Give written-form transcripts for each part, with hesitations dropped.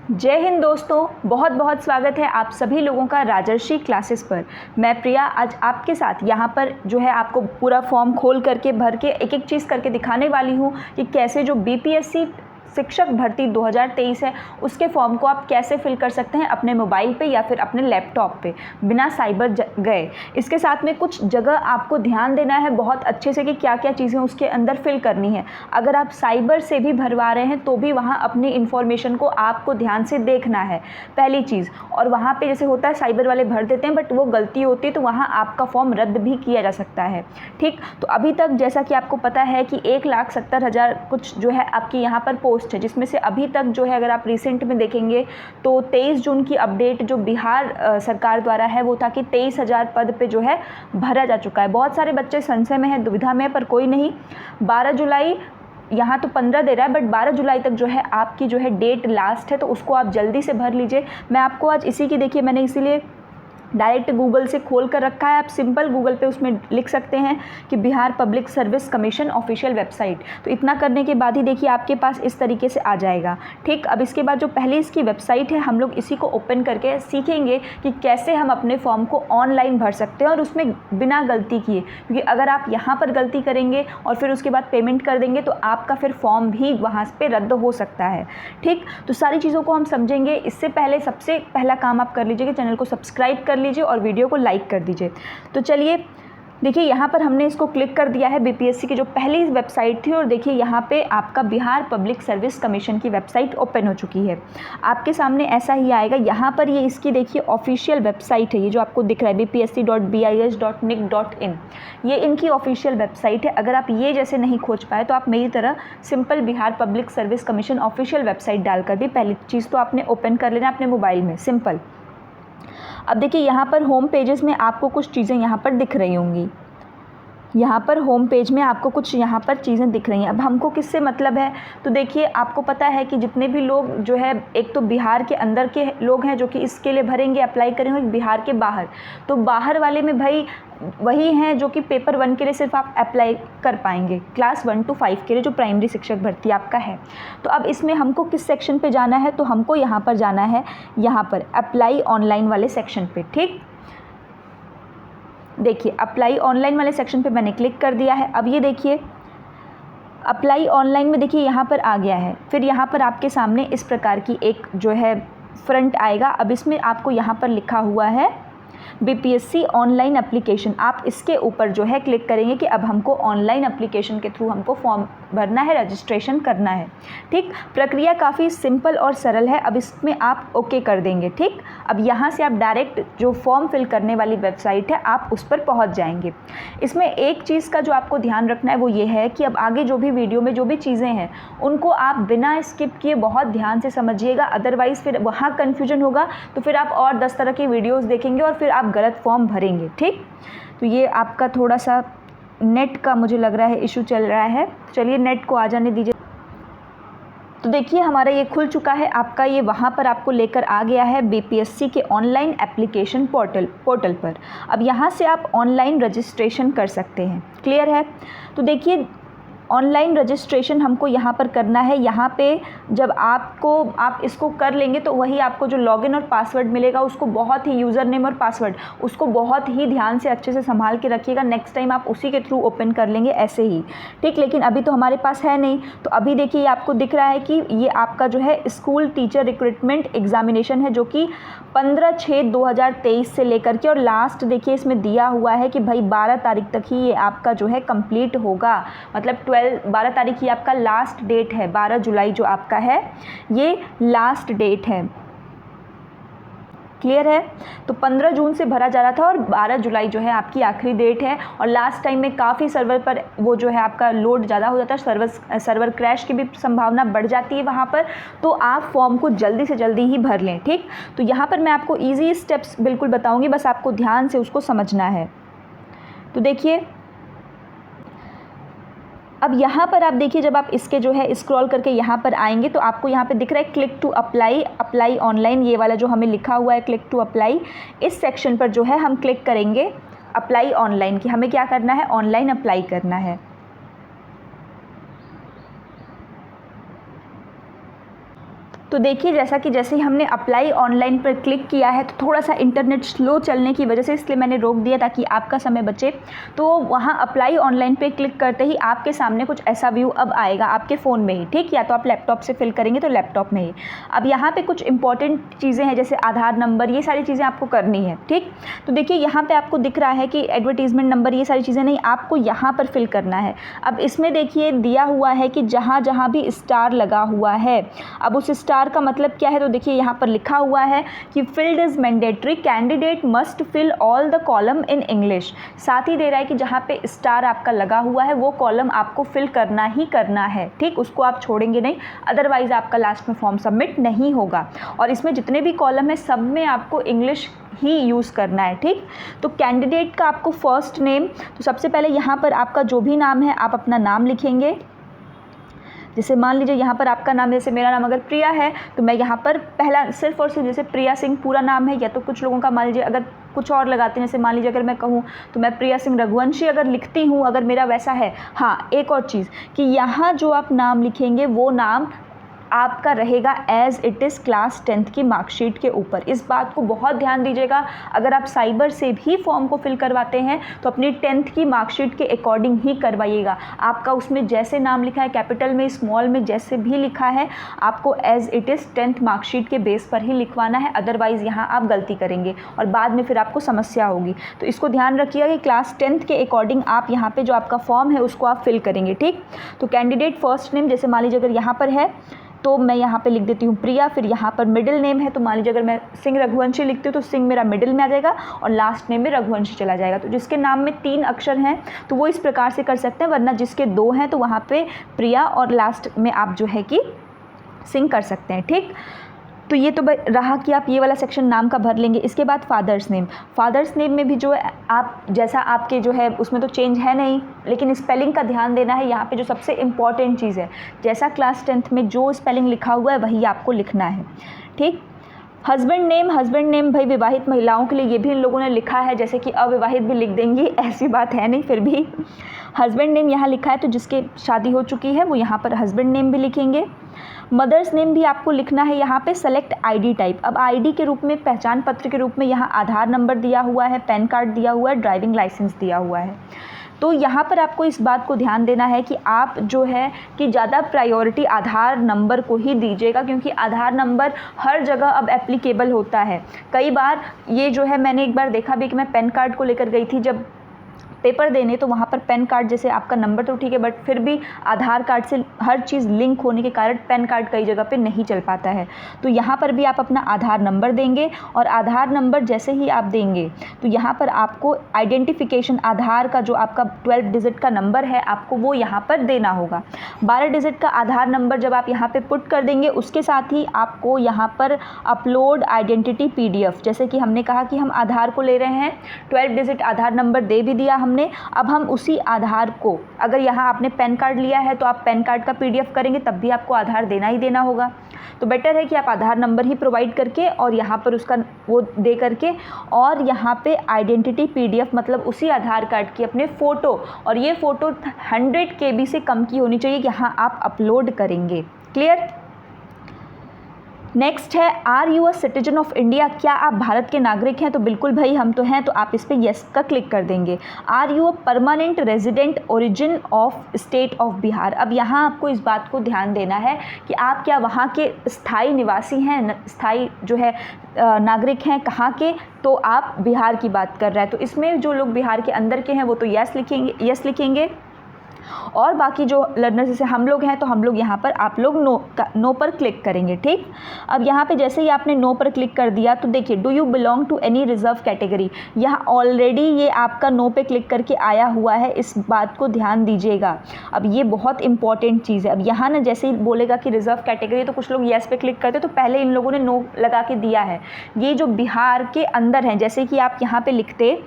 जय हिंद दोस्तों, बहुत बहुत स्वागत है आप सभी लोगों का राजर्षि क्लासेस पर। मैं प्रिया आज आपके साथ यहाँ पर जो है आपको पूरा फॉर्म खोल करके भर के एक एक चीज़ करके दिखाने वाली हूँ कि कैसे जो बीपीएससी शिक्षक भर्ती 2023 है उसके फॉर्म को आप कैसे फिल कर सकते हैं अपने मोबाइल पे या फिर अपने लैपटॉप पे बिना साइबर गए। इसके साथ में कुछ जगह आपको ध्यान देना है बहुत अच्छे से कि क्या क्या चीज़ें उसके अंदर फिल करनी है। अगर आप साइबर से भी भरवा रहे हैं तो भी वहाँ अपनी इन्फॉर्मेशन को आपको ध्यान से देखना है पहली चीज़। और वहाँ पे जैसे होता है साइबर वाले भर देते हैं बट वो गलती होती है तो वहाँ आपका फॉर्म रद्द भी किया जा सकता है। ठीक, तो अभी तक जैसा कि आपको पता है कि 1,70,000 कुछ जो है आपकी यहाँ पर पोस्ट है, जिसमें से अभी तक जो है अगर आप रिसेंट में देखेंगे तो 23 जून की अपडेट जो बिहार सरकार द्वारा है वो था कि 23,000 पद पे जो है भरा जा चुका है। बहुत सारे बच्चे संशय में हैं, दुविधा में, पर कोई नहीं। 12 जुलाई यहाँ तो 15 दे रहा है बट 12 जुलाई तक जो है आपकी जो है डेट लास्ट है, तो उसको आप जल्दी से भर लीजिए। मैं आपको आज इसी की देखिए मैंने इसीलिए डायरेक्ट गूगल से खोल कर रखा है। आप सिंपल गूगल पे उसमें लिख सकते हैं कि Bihar public service commission official website. तो इतना करने के बाद ही देखिए आपके पास इस तरीके से आ जाएगा। ठीक, अब इसके बाद जो पहले इसकी वेबसाइट है हम लोग इसी को ओपन करके सीखेंगे कि कैसे हम अपने फॉर्म को ऑनलाइन भर सकते हैं और उसमें बिना गलती किए, क्योंकि अगर आप यहाँ पर गलती करेंगे और फिर उसके बाद पेमेंट कर देंगे तो आपका फिर फॉर्म भी वहाँ पर रद्द हो सकता है। ठीक, तो सारी चीज़ों को हम समझेंगे। इससे पहले सबसे पहला काम आप कर लीजिए कि चैनल को सब्सक्राइब कर लीजिए और वीडियो को लाइक कर दीजिए। तो चलिए देखिए यहाँ पर हमने इसको क्लिक कर दिया है बीपीएससी की जो पहली वेबसाइट थी, और देखिए यहाँ पे आपका बिहार पब्लिक सर्विस कमीशन की वेबसाइट ओपन हो चुकी है। आपके सामने ऐसा ही आएगा। यहाँ पर ये इसकी देखिए ऑफिशियल वेबसाइट है, ये जो आपको दिख रहा है bpsc.bis.nic.in, ये इनकी ऑफिशियल वेबसाइट है। अगर आप ये जैसे नहीं खोज पाए तो आप मेरी तरह simple Bihar public service commission official website डालकर भी पहली चीज़ तो आपने ओपन कर लेना अपने मोबाइल में, सिंपल। अब देखिए यहाँ पर होम पेजेस में आपको कुछ चीज़ें यहाँ पर दिख रही होंगी। यहाँ पर होम पेज में आपको कुछ यहाँ पर चीज़ें दिख रही हैं। अब हमको किससे मतलब है, तो देखिए आपको पता है कि जितने भी लोग जो है एक तो बिहार के अंदर के लोग हैं जो कि इसके लिए भरेंगे अप्लाई करेंगे, बिहार के बाहर, तो बाहर वाले में भाई वही हैं जो कि पेपर 1 के लिए सिर्फ आप अप्लाई कर पाएंगे, क्लास 1 to 5 के लिए जो प्राइमरी शिक्षक भर्ती आपका है। तो अब इसमें हमको किस सेक्शन पे जाना है, तो हमको यहाँ पर जाना है, यहाँ पर अप्लाई ऑनलाइन वाले सेक्शन पे। ठीक, देखिए अप्लाई ऑनलाइन वाले सेक्शन पे मैंने क्लिक कर दिया है। अब ये देखिए अप्लाई ऑनलाइन में देखिए यहाँ पर आ गया है। फिर यहाँ पर आपके सामने इस प्रकार की एक जो है फ्रंट आएगा। अब इसमें आपको यहाँ पर लिखा हुआ है बीपीएससी ऑनलाइन एप्लीकेशन। आप इसके ऊपर जो है क्लिक करेंगे कि अब हमको ऑनलाइन एप्लीकेशन के थ्रू हमको फॉर्म भरना है, रजिस्ट्रेशन करना है। ठीक, प्रक्रिया काफ़ी सिंपल और सरल है। अब इसमें आप ओके कर देंगे। ठीक, अब यहाँ से आप डायरेक्ट जो फॉर्म फिल करने वाली वेबसाइट है आप उस पर पहुँच जाएंगे। इसमें एक चीज़ का जो आपको ध्यान रखना है वो ये है कि अब आगे जो भी वीडियो में जो भी चीज़ें हैं उनको आप बिना स्किप किए बहुत ध्यान से समझिएगा, अदरवाइज़ फिर वहाँ कन्फ्यूजन होगा तो फिर आप और 10 तरह की वीडियोज़ देखेंगे और फिर आप गलत फॉर्म भरेंगे। ठीक, तो ये आपका थोड़ा सा नेट का मुझे लग रहा है इशू चल रहा है। चलिए नेट को आ जाने दीजिए। तो देखिए हमारा ये खुल चुका है आपका, ये वहाँ पर आपको लेकर आ गया है बीपीएससी के ऑनलाइन एप्लीकेशन पोर्टल पर। अब यहाँ से आप ऑनलाइन रजिस्ट्रेशन कर सकते हैं। क्लियर है, तो देखिए ऑनलाइन रजिस्ट्रेशन हमको यहाँ पर करना है। यहाँ पे जब आप इसको कर लेंगे तो वही आपको जो लॉगिन और पासवर्ड मिलेगा उसको बहुत ही, यूज़र नेम और पासवर्ड, उसको बहुत ही ध्यान से अच्छे से संभाल के रखिएगा। नेक्स्ट टाइम आप उसी के थ्रू ओपन कर लेंगे ऐसे ही। ठीक, लेकिन अभी तो हमारे पास है नहीं। तो अभी देखिए आपको दिख रहा है कि ये आपका जो है स्कूल टीचर रिक्रूटमेंट एग्जामिनेशन है जो कि 15/6/2023 से लेकर के, और लास्ट देखिए इसमें दिया हुआ है कि भाई 12 तारीख तक ही ये आपका जो है कंप्लीट होगा। मतलब 12 तारीख ही आपका लास्ट डेट है। 12 जुलाई जो आपका है ये लास्ट डेट है। क्लियर है, तो 15 जून से भरा जा रहा था और 12 जुलाई जो है आपकी आखिरी डेट है। और लास्ट टाइम में काफ़ी सर्वर पर वो जो है आपका लोड ज़्यादा हो जाता है, सर्वर क्रैश की भी संभावना बढ़ जाती है वहाँ पर। तो आप फॉर्म को जल्दी से जल्दी ही भर लें। ठीक, तो यहाँ पर मैं आपको ईजी स्टेप्स बिल्कुल बताऊँगी, बस आपको ध्यान से उसको समझना है। तो देखिए अब यहाँ पर आप देखिए जब आप इसके जो है स्क्रॉल करके यहाँ पर आएंगे तो आपको यहाँ पे दिख रहा है क्लिक टू अप्लाई ऑनलाइन, ये वाला जो हमें लिखा हुआ है क्लिक टू अप्लाई, इस सेक्शन पर जो है हम क्लिक करेंगे अप्लाई ऑनलाइन की। हमें क्या करना है, ऑनलाइन अप्लाई करना है। तो देखिए जैसे ही हमने अप्लाई ऑनलाइन पर क्लिक किया है तो थोड़ा सा इंटरनेट स्लो चलने की वजह से इसलिए मैंने रोक दिया ताकि आपका समय बचे। तो वहाँ अप्लाई ऑनलाइन पे क्लिक करते ही आपके सामने कुछ ऐसा व्यू अब आएगा आपके फ़ोन में ही, ठीक, या तो आप लैपटॉप से फिल करेंगे तो लैपटॉप में ही। अब यहाँ पे कुछ इंपॉर्टेंट चीज़ें हैं जैसे आधार नंबर, ये सारी चीज़ें आपको करनी है, ठीक। तो देखिए यहाँ पर आपको दिख रहा है कि एडवर्टीज़मेंट नंबर, ये सारी चीज़ें नहीं, आपको यहाँ पर फिल करना है। अब इसमें देखिए दिया हुआ है कि जहाँ जहाँ भी स्टार लगा हुआ है, अब उस स्टार का मतलब क्या है, तो देखिए यहाँ पर लिखा हुआ है कि field is mandatory, candidate must fill all the column in English. साथ ही दे रहा है कि जहाँ पे स्टार आपका लगा हुआ है वो कॉलम आपको फिल करना ही करना है, ठीक, उसको आप छोड़ेंगे नहीं, अदरवाइज आपका लास्ट में फॉर्म सबमिट नहीं होगा। और इसमें जितने भी कॉलम है सब में आपको इंग्लिश ही यूज़ करना है, ठीक। तो कैंडिडेट का आपको फर्स्ट नेम, तो सबसे पहले यहाँ पर आपका जो भी नाम है आप अपना नाम लिखेंगे। जैसे मान लीजिए यहाँ पर आपका नाम, जैसे मेरा नाम अगर प्रिया है तो मैं यहाँ पर पहला सिर्फ और सिर्फ जैसे प्रिया सिंह पूरा नाम है, या तो कुछ लोगों का मान लीजिए अगर कुछ और लगाते हैं, जैसे मान लीजिए अगर मैं कहूँ तो मैं प्रिया सिंह रघुवंशी अगर लिखती हूँ, अगर मेरा वैसा है। हाँ, एक और चीज़ कि यहाँ जो आप नाम लिखेंगे वो नाम आपका रहेगा as it is class 10th की मार्कशीट के ऊपर। इस बात को बहुत ध्यान दीजिएगा, अगर आप साइबर से भी फॉर्म को फिल करवाते हैं तो अपनी 10th की मार्कशीट के अकॉर्डिंग ही करवाइएगा। आपका उसमें जैसे नाम लिखा है, कैपिटल में, स्मॉल में, जैसे भी लिखा है, आपको as it is 10th marksheet के बेस पर ही लिखवाना है, अदरवाइज़ यहाँ आप गलती करेंगे और बाद में फिर आपको समस्या होगी। तो इसको ध्यान रखिएगा कि क्लास 10th के अकॉर्डिंग आप यहाँ पर जो आपका फॉर्म है उसको आप फिल करेंगे, ठीक। तो कैंडिडेट फर्स्ट नेम, जैसे मान लीजिए अगर यहाँ पर है तो मैं यहाँ पे लिख देती हूँ प्रिया, फिर यहाँ पर मिडिल नेम है तो मान लीजिए अगर मैं सिंह रघुवंशी लिखती हूँ तो सिंह मेरा मिडिल में आ जाएगा और लास्ट नेम में रघुवंशी चला जाएगा। तो जिसके नाम में 3 अक्षर हैं तो वो इस प्रकार से कर सकते हैं, वरना जिसके 2 हैं तो वहाँ पे प्रिया और लास्ट में आप जो है कि सिंह कर सकते हैं, ठीक। तो ये तो रहा कि आप ये वाला सेक्शन नाम का भर लेंगे। इसके बाद फादर्स नेम में भी जो है आप जैसा आपके जो है उसमें तो चेंज है नहीं, लेकिन स्पेलिंग का ध्यान देना है। यहाँ पे जो सबसे इम्पॉर्टेंट चीज़ है, जैसा क्लास 10th में जो स्पेलिंग लिखा हुआ है वही आपको लिखना है, ठीक। हस्बैंड नेम भाई विवाहित महिलाओं के लिए ये भी इन लोगों ने लिखा है, जैसे कि अविवाहित भी लिख देंगी, ऐसी बात है नहीं, फिर भी हस्बैंड नेम यहाँ लिखा है तो जिसके शादी हो चुकी है वो यहाँ पर हस्बैंड नेम भी लिखेंगे। मदर्स नेम भी आपको लिखना है यहाँ पे। सेलेक्ट आईडी टाइप, अब आईडी के रूप में, पहचान पत्र के रूप में यहाँ आधार नंबर दिया हुआ है, पैन कार्ड दिया हुआ है, ड्राइविंग लाइसेंस दिया हुआ है। तो यहाँ पर आपको इस बात को ध्यान देना है कि आप जो है कि ज़्यादा प्रायोरिटी आधार नंबर को ही दीजिएगा, क्योंकि आधार नंबर हर जगह अब एप्लीकेबल होता है। कई बार ये जो है मैंने एक बार देखा भी कि मैं पैन कार्ड को लेकर गई थी जब पेपर देने, तो वहाँ पर पैन कार्ड, जैसे आपका नंबर तो ठीक है बट फिर भी आधार कार्ड से हर चीज़ लिंक होने के कारण पैन कार्ड कई जगह पे नहीं चल पाता है। तो यहाँ पर भी आप अपना आधार नंबर देंगे और आधार नंबर जैसे ही आप देंगे तो यहाँ पर आपको आइडेंटिफिकेशन, आधार का जो आपका 12 डिजिट का नंबर है आपको वो यहाँ पर देना होगा। 12 डिजिट का आधार नंबर जब आप यहाँ पर पुट कर देंगे उसके साथ ही आपको यहाँ पर अपलोड आइडेंटिटी PDF, जैसे कि हमने कहा कि हम आधार को ले रहे हैं, 12 डिजिट आधार नंबर दे भी दिया हमने। अब हम उसी आधार को, अगर यहाँ आपने पैन कार्ड लिया है तो आप पैन कार्ड का PDF करेंगे तब भी आपको आधार देना ही देना होगा। तो बेटर है कि आप आधार नंबर ही प्रोवाइड करके और यहाँ पर उसका वो दे करके और यहाँ पे आइडेंटिटी PDF मतलब उसी आधार कार्ड की अपने फ़ोटो, और ये फ़ोटो 100 KB से कम की होनी चाहिए, यहाँ आप अपलोड करेंगे। क्लियर। नेक्स्ट है, are you a citizen of India, क्या आप भारत के नागरिक हैं? तो बिल्कुल भाई हम तो हैं, तो आप इस पर येस का क्लिक कर देंगे। Are you a permanent resident origin of state of Bihar, अब यहाँ आपको इस बात को ध्यान देना है कि आप क्या वहाँ के स्थायी निवासी हैं, स्थायी जो है नागरिक हैं कहाँ के, तो आप बिहार की बात कर रहे हैं। तो इसमें जो लोग बिहार के अंदर के हैं वो तो यस लिखेंगे और बाकी जो लर्नर्स जैसे हम लोग हैं तो हम लोग यहाँ पर, आप लोग नो पर क्लिक करेंगे, ठीक। अब यहाँ पे जैसे ही आपने नो पर क्लिक कर दिया तो देखिए, do you belong to any reserve category, यहाँ ऑलरेडी ये आपका नो पे क्लिक करके आया हुआ है, इस बात को ध्यान दीजिएगा। अब ये बहुत इंपॉर्टेंट चीज़ है। अब यहाँ ना जैसे ही बोलेगा कि रिजर्व कैटेगरी तो कुछ लोग येस पे क्लिक करते, तो पहले इन लोगों ने नो लगा के दिया है। ये जो बिहार के अंदर हैं, जैसे कि आप यहाँ पे लिखते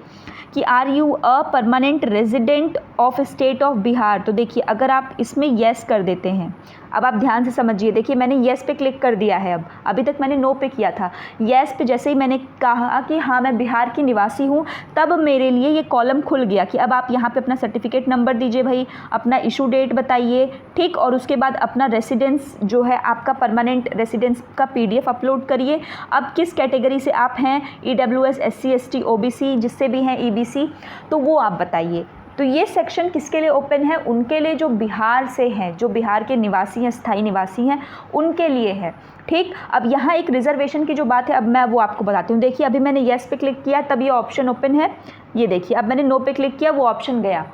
कि are you a permanent resident of state of Bihar, तो देखिए अगर आप इसमें येस कर देते हैं, अब आप ध्यान से समझिए, देखिए मैंने येस पे क्लिक कर दिया है। अब अभी तक मैंने नो पे किया था। येस पे जैसे ही मैंने कहा कि हाँ मैं बिहार की निवासी हूँ, तब मेरे लिए ये कॉलम खुल गया कि अब आप यहाँ पे अपना सर्टिफिकेट नंबर दीजिए भाई, अपना इशू डेट बताइए, ठीक, और उसके बाद अपना रेसिडेंस जो है आपका परमानेंट रेसिडेंस का PDF अपलोड करिए। अब किस कैटेगरी से आप हैं, EWS, SC ST OBC, जिससे भी हैं EBC, तो वो आप बताइए। तो ये सेक्शन किसके लिए ओपन है, उनके लिए जो बिहार से हैं, जो बिहार के निवासी हैं, स्थायी निवासी हैं, उनके लिए है, ठीक। अब यहाँ एक रिजर्वेशन की जो बात है, अब मैं वो आपको बताती हूँ। देखिए अभी मैंने येस पे क्लिक किया तब ये ऑप्शन ओपन है, ये देखिए। अब मैंने नो पे क्लिक किया, वो ऑप्शन गया।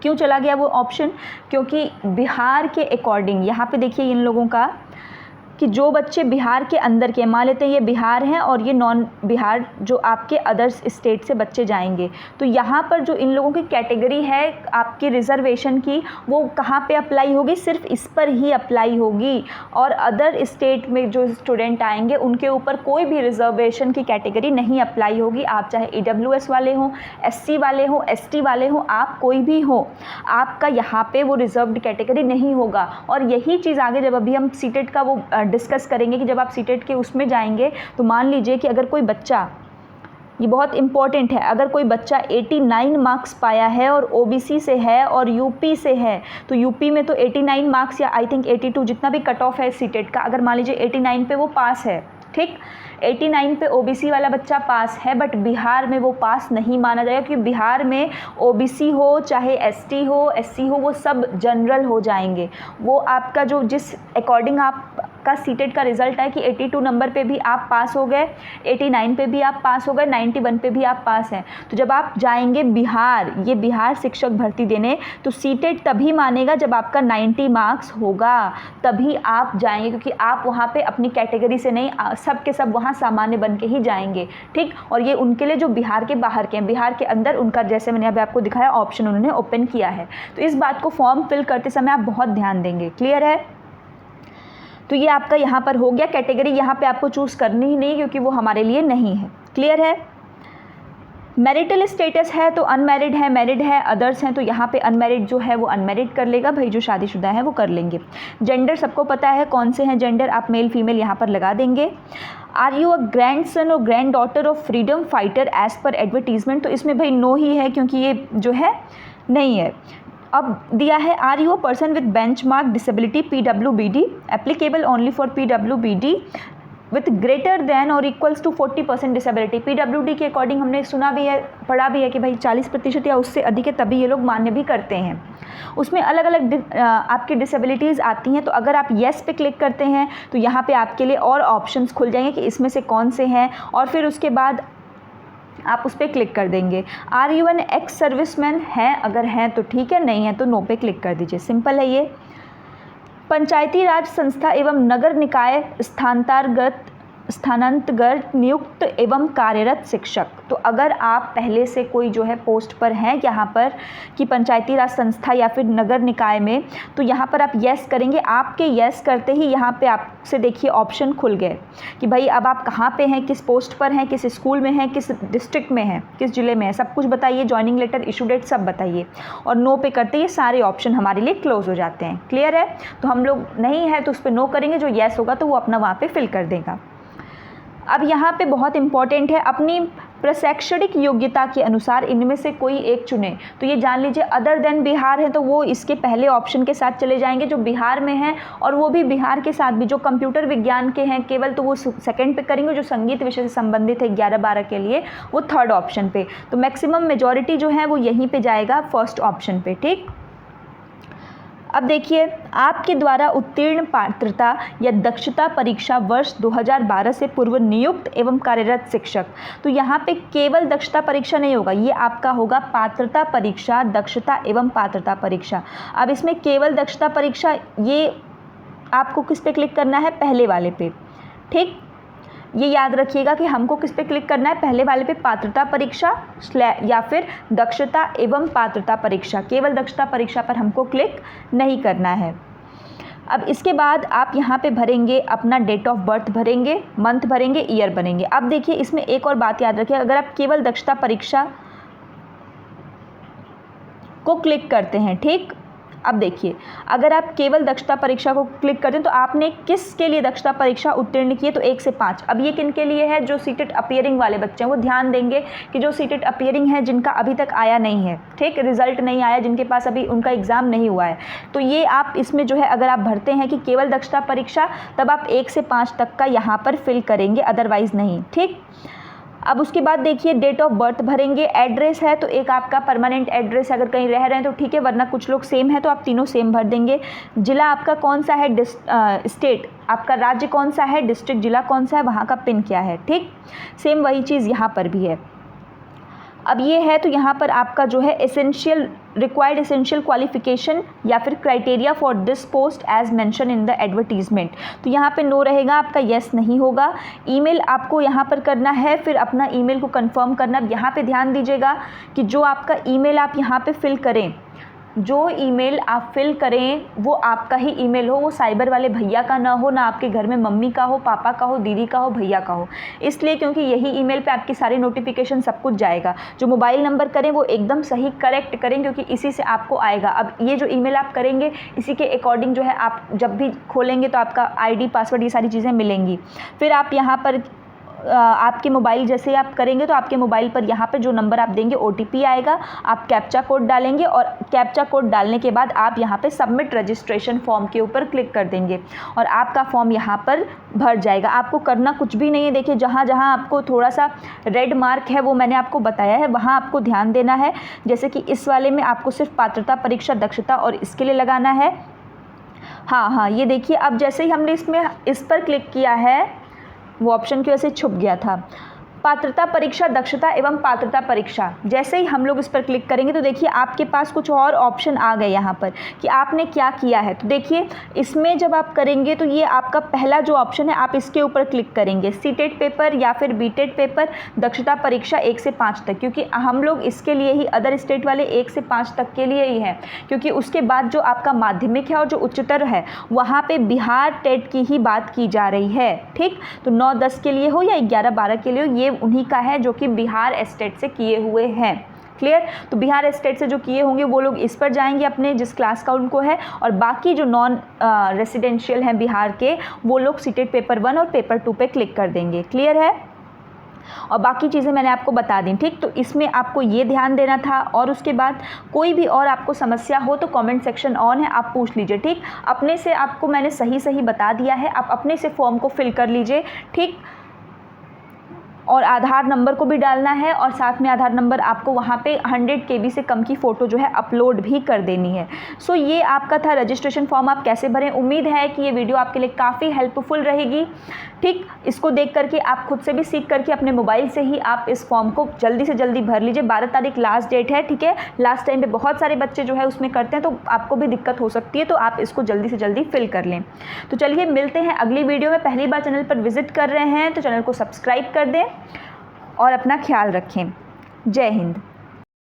क्यों चला गया वो ऑप्शन, क्योंकि बिहार के अकॉर्डिंग यहाँ पे देखिए इन लोगों का कि जो बच्चे बिहार के अंदर के, मान लेते हैं ये बिहार हैं और ये नॉन बिहार जो आपके अदर्स स्टेट से बच्चे जाएंगे, तो यहाँ पर जो इन लोगों की कैटेगरी है आपकी रिजर्वेशन की, वो कहाँ पे अप्लाई होगी, सिर्फ इस पर ही अप्लाई होगी। और अदर स्टेट में जो स्टूडेंट आएंगे उनके ऊपर कोई भी रिजर्वेशन की कैटेगरी नहीं अप्लाई होगी। आप चाहे EWS वाले हों, SC वाले हों, ST वाले हों, आप कोई भी हो, आपका यहाँ पे वो रिजर्व्ड कैटेगरी नहीं होगा। और यही चीज़ आगे जब अभी हम सीटेट का वो डिस्कस करेंगे कि जब आप सीटेट के उसमें जाएंगे, तो मान लीजिए कि अगर कोई बच्चा, ये बहुत इंपॉर्टेंट है, अगर कोई बच्चा 89 मार्क्स पाया है और OBC से है और UP से है, तो UP में तो 89 मार्क्स या आई थिंक 82 जितना भी कट ऑफ है सीटेट का, अगर मान लीजिए 89 पे वो पास है, ठीक, 89 पे OBC वाला बच्चा पास है, बट बिहार में वो पास नहीं माना जाएगा, क्योंकि बिहार में OBC हो चाहे ST हो SC हो, वो सब जनरल हो जाएंगे। वो आपका जो जिस अकॉर्डिंग आपका सीटेट का रिजल्ट है कि 82 नंबर पे भी आप पास हो गए, 89 पे भी आप पास हो गए, 91 पे भी आप पास हैं, तो जब आप जाएंगे बिहार, ये बिहार शिक्षक भर्ती देने, तो सीटेट तभी मानेगा जब आपका 90 मार्क्स होगा, तभी आप जाएंगे, क्योंकि आप वहाँ पे अपनी कैटेगरी से नहीं, सब के सब वहाँ सामान्य बन के ही जाएंगे, ठीक। और ये उनके लिए जो बिहार के बाहर के हैं, बिहार के अंदर उनका जैसे मैंने अभी आपको दिखाया ऑप्शन उन्होंने ओपन किया है। तो इस बात को फॉर्म फिल करते समय आप बहुत ध्यान देंगे, क्लियर है। तो ये आपका यहाँ पर हो गया, कैटेगरी यहाँ पे आपको चूज़ करनी ही नहीं, क्योंकि वो हमारे लिए नहीं है, क्लियर है। मैरिटल स्टेटस है तो अनमैरिड है, मैरिड है, अदर्स हैं, तो यहाँ पे अनमैरिड जो है वो अनमैरिड कर लेगा भाई, जो शादीशुदा है वो कर लेंगे। जेंडर सबको पता है कौन से हैं जेंडर, आप मेल फीमेल यहाँ पर लगा देंगे। Are you a grandson और granddaughter of freedom fighter age पर एडवर्टीजमेंट, तो इसमें भाई नो ही है, क्योंकि ये जो है नहीं है। अब दिया है are you a person with benchmark disability PWBD applicable only for PWBD with greater than और इक्वल्स टू 40% डिसेबिलिटी। PWD के अकॉर्डिंग हमने सुना भी है, पढ़ा भी है कि भाई 40% या उससे अधिक है, तभी ये लोग मान्य भी करते हैं। उसमें अलग अलग आपकी डिसेबिलिटीज़ आती हैं, तो अगर आप येस पे क्लिक करते हैं तो यहाँ पे आपके लिए और ऑप्शंस खुल जाएंगे कि इसमें से कौन से हैं, और फिर उसके बाद आप उस पर क्लिक कर देंगे। Are you an ex serviceman है, अगर हैं तो ठीक है, नहीं है तो नो पे क्लिक कर दीजिए, सिंपल है ये। पंचायती राज संस्था एवं नगर निकाय स्थानांतर्गत नियुक्त एवं कार्यरत शिक्षक, तो अगर आप पहले से कोई जो है पोस्ट पर हैं यहाँ पर कि पंचायती राज संस्था या फिर नगर निकाय में, तो यहाँ पर आप येस करेंगे। आपके येस करते ही यहाँ पे आपसे देखिए ऑप्शन खुल गए कि भाई अब आप कहाँ पे हैं, किस पोस्ट पर हैं, किस स्कूल में हैं, किस डिस्ट्रिक्ट में हैं, किस ज़िले में हैं, सब कुछ बताइए, जॉइनिंग लेटर, इशू डेट सब बताइए, और नो पे करते ही सारे ऑप्शन हमारे लिए क्लोज हो जाते हैं, क्लियर है। तो हम लोग नहीं है तो उस पर नो करेंगे, जो येस होगा तो वो अपना वहाँ पर फिल कर देगा। अब यहाँ पे बहुत इंपॉर्टेंट है, अपनी प्रशैक्षणिक योग्यता के अनुसार इनमें से कोई एक चुने। तो ये जान लीजिए अदर देन बिहार है तो वो इसके पहले ऑप्शन के साथ चले जाएंगे जो बिहार में हैं, और वो भी बिहार के साथ भी जो कंप्यूटर विज्ञान के हैं केवल, तो वो सेकंड पे करेंगे। जो संगीत विषय से संबंधित है 11-12 के लिए वो थर्ड ऑप्शन पे। तो मैक्सिमम मेजॉरिटी जो है वो यहीं पर जाएगा फर्स्ट ऑप्शन पे, ठीक। अब देखिए, आपके द्वारा उत्तीर्ण पात्रता या दक्षता परीक्षा वर्ष 2012 से पूर्व नियुक्त एवं कार्यरत शिक्षक, तो यहाँ पे केवल दक्षता परीक्षा नहीं होगा, ये आपका होगा पात्रता परीक्षा, दक्षता एवं पात्रता परीक्षा। अब इसमें केवल दक्षता परीक्षा, ये आपको किस पे क्लिक करना है, पहले वाले पे, ठीक। ये याद रखिएगा कि हमको किस पे क्लिक करना है, पहले वाले पे पात्रता परीक्षा या फिर दक्षता एवं पात्रता परीक्षा, केवल दक्षता परीक्षा पर हमको क्लिक नहीं करना है। अब इसके बाद आप यहाँ पे भरेंगे अपना डेट ऑफ बर्थ भरेंगे, मंथ भरेंगे, ईयर भरेंगे। अब देखिए इसमें एक और बात याद रखिए, अगर आप केवल दक्षता परीक्षा को क्लिक करते हैं, ठीक, अब देखिए, अगर आप केवल दक्षता परीक्षा को क्लिक करते हैं तो आपने किसके लिए दक्षता परीक्षा उत्तीर्ण की है, तो 1 से 5। अब ये किन के लिए है, जो सीटेट अपीयरिंग वाले बच्चे हैं वो ध्यान देंगे कि जो सीटेट अपीयरिंग है जिनका अभी तक आया नहीं है, ठीक, रिजल्ट नहीं आया, जिनके पास अभी उनका एग्ज़ाम नहीं हुआ है, तो ये आप इसमें जो है अगर आप भरते हैं कि केवल दक्षता परीक्षा, तब आप 1 से 5 तक का यहाँ पर फिल करेंगे, अदरवाइज़ नहीं, ठीक। अब उसके बाद देखिए डेट ऑफ बर्थ भरेंगे, एड्रेस है तो एक आपका परमानेंट एड्रेस, अगर कहीं रह रहे हैं तो ठीक है, वरना कुछ लोग सेम है तो आप तीनों सेम भर देंगे। जिला आपका कौन सा है, स्टेट आपका राज्य कौन सा है, डिस्ट्रिक्ट जिला कौन सा है, वहाँ का पिन क्या है, ठीक, सेम वही चीज़ यहाँ पर भी है। अब ये है तो यहाँ पर आपका जो है रिक्वायर्ड एसेंशियल क्वालिफिकेशन या फिर criteria for this post as mention in the advertisement, तो यहाँ पे नो रहेगा, आपका यस नहीं होगा। ईमेल आपको यहाँ पर करना है, फिर अपना ईमेल को कंफर्म करना। अब यहाँ पे ध्यान दीजिएगा कि जो आपका ईमेल आप यहाँ पे फिल करें, जो ईमेल आप फिल करें वो आपका ही ईमेल हो, वो साइबर वाले भैया का ना हो, ना आपके घर में मम्मी का हो, पापा का हो, दीदी का हो, भैया का हो, इसलिए क्योंकि यही ईमेल पे आपकी सारी नोटिफिकेशन सब कुछ जाएगा। जो मोबाइल नंबर करें वो एकदम सही करेक्ट करें, क्योंकि इसी से आपको आएगा। अब ये जो ईमेल आप करेंगे इसी के अकॉर्डिंग जो है आप जब भी खोलेंगे तो आपका आईडी पासवर्ड ये सारी चीज़ें मिलेंगी। फिर आप यहाँ पर आपके मोबाइल जैसे आप करेंगे तो आपके मोबाइल पर यहाँ पे जो नंबर आप देंगे OTP आएगा, आप कैप्चा कोड डालेंगे और कैप्चा कोड डालने के बाद आप यहाँ पे सबमिट रजिस्ट्रेशन फॉर्म के ऊपर क्लिक कर देंगे और आपका फॉर्म यहाँ पर भर जाएगा। आपको करना कुछ भी नहीं है। देखिए जहाँ जहाँ आपको थोड़ा सा रेड मार्क है वो मैंने आपको बताया है, वहाँ आपको ध्यान देना है। जैसे कि इस वाले में आपको सिर्फ पात्रता परीक्षा दक्षता और इसके लिए लगाना है। हाँ, ये देखिए, अब जैसे ही हमने इस पर क्लिक किया है वो ऑप्शन की वजह से छुप गया था। पात्रता परीक्षा दक्षता एवं पात्रता परीक्षा, जैसे ही हम लोग इस पर क्लिक करेंगे तो देखिए आपके पास कुछ और ऑप्शन आ गए यहाँ पर कि आपने क्या किया है। तो देखिए इसमें जब आप करेंगे तो ये आपका पहला जो ऑप्शन है आप इसके ऊपर क्लिक करेंगे, सीटेट पेपर या फिर बीटेट पेपर दक्षता परीक्षा 1 से 5 तक, क्योंकि हम लोग इसके लिए ही अदर स्टेट वाले 1 से 5 तक के लिए ही है, क्योंकि उसके बाद जो आपका माध्यमिक है और जो उच्चतर है वहाँ पर बिहार टेट की ही बात की जा रही है, ठीक। तो 9-10 के लिए हो या 11-12 के लिए हो, ये उन्हीं का है जो कि बिहार स्टेट से किए हुए हैं। क्लियर। तो बिहार स्टेट से जो किए होंगे वो लोग इस पर जाएंगे अपने जिस क्लास का उनको है, और बाकी जो नॉन रेसिडेंशियल हैं बिहार के वो लोग सीटेट पेपर 1 और पेपर 2 पे क्लिक कर देंगे। क्लियर है। और बाकी चीज़ें मैंने आपको बता दी, ठीक। तो इसमें आपको ये ध्यान देना था। और उसके बाद कोई भी और आपको समस्या हो तो कमेंट सेक्शन ऑन है, आप पूछ लीजिए, ठीक। अपने से आपको मैंने सही बता दिया है, आप अपने से फॉर्म को फिल कर लीजिए, ठीक। और आधार नंबर को भी डालना है और साथ में आधार नंबर आपको वहाँ पे 100 KB से कम की फ़ोटो जो है अपलोड भी कर देनी है। सो ये आपका था रजिस्ट्रेशन फॉर्म आप कैसे भरें। उम्मीद है कि ये वीडियो आपके लिए काफ़ी हेल्पफुल रहेगी, ठीक। इसको देख करके आप खुद से भी सीख करके अपने मोबाइल से ही आप इस फॉर्म को जल्दी से जल्दी भर लीजिए। 12 तारीख लास्ट डेट है, ठीक है। लास्ट टाइम पे बहुत सारे बच्चे जो है उसमें करते हैं, तो आपको भी दिक्कत हो सकती है, तो आप इसको जल्दी से जल्दी फिल कर लें। तो चलिए मिलते हैं अगली वीडियो में। पहली बार चैनल पर विजिट कर रहे हैं तो चैनल को सब्सक्राइब कर दें और अपना ख्याल रखें। जय हिंद।